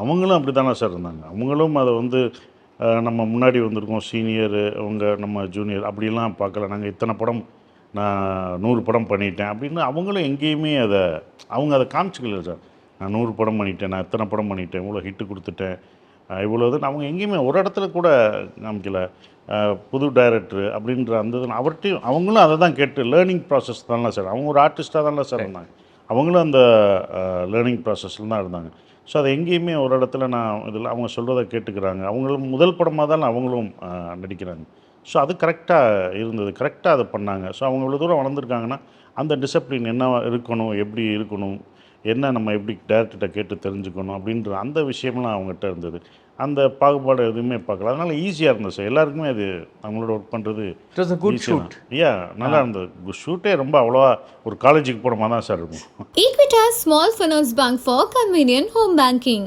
அவங்களும் அப்படி தானே சார் இருந்தாங்க. அவங்களும் அதை வந்து நம்ம முன்னாடி வந்திருக்கோம் சீனியரு, அவங்க நம்ம ஜூனியர் அப்படிலாம் பார்க்கல. நாங்கள் இத்தனை படம் நான் 100 படம் பண்ணிட்டேன் அப்படின்னு அவங்களும் எங்கேயுமே அவங்க அதை காமிச்சிக்கல சார். நான் 100 படம் பண்ணிட்டேன், நான் இத்தனை படம் பண்ணிட்டேன், இவ்வளோ ஹிட்டு கொடுத்துட்டேன், இவ்வளோ இதுன்னு அவங்க எங்கேயுமே ஒரு இடத்துல கூட காமிக்கல. புது டைரக்டரு அப்படின்ற அந்த இது அவர்கிட்டையும் அவங்களும் அதை தான் கேட்டு லேர்னிங் ப்ராசஸ் தானே சார். அவங்க ஒரு ஆர்டிஸ்ட்டாக தானே சார் இருந்தாங்க. அவங்களும் அந்த லேர்னிங் ப்ராசஸில் தான் இருந்தாங்க. ஸோ அது எங்கேயுமே ஒரு இடத்துல நான் இதில் அவங்க சொல்கிறத கேட்டுக்கிறாங்க. அவங்களும் முதல் படமாக தான் அவங்களும் நடிக்கிறாங்க. ஸோ அது கரெக்டாக இருந்தது, கரெக்டாக அதை பண்ணாங்க. ஸோ அவங்க இவ்வளோ தூரம் வளர்ந்துருக்காங்கன்னா அந்த டிசிப்ளின் என்ன இருக்கணும், எப்படி இருக்கணும், என்ன நம்ம எப்படி டேரக்டர்கிட்ட கேட்டு தெரிஞ்சுக்கணும் அப்படின்ற அந்த விஷயம்லாம் அவங்ககிட்ட இருந்தது. அந்த பாகுபாடு எதுவுமே பார்க்கல. அதனால் ஈஸியாக இருந்தது சார். எல்லாருக்குமே அது அவங்களோட ஒர்க் பண்ணுறது இட் வாஸ் a good ஈஸியாக shoot. தான். நல்லா இருந்தது. ஷூட்டே ரொம்ப அவ்வளோவா ஒரு காலேஜுக்கு போன மாதிரி தான் சார் இருக்கும். Equitas Small Finance Bank for convenient home banking.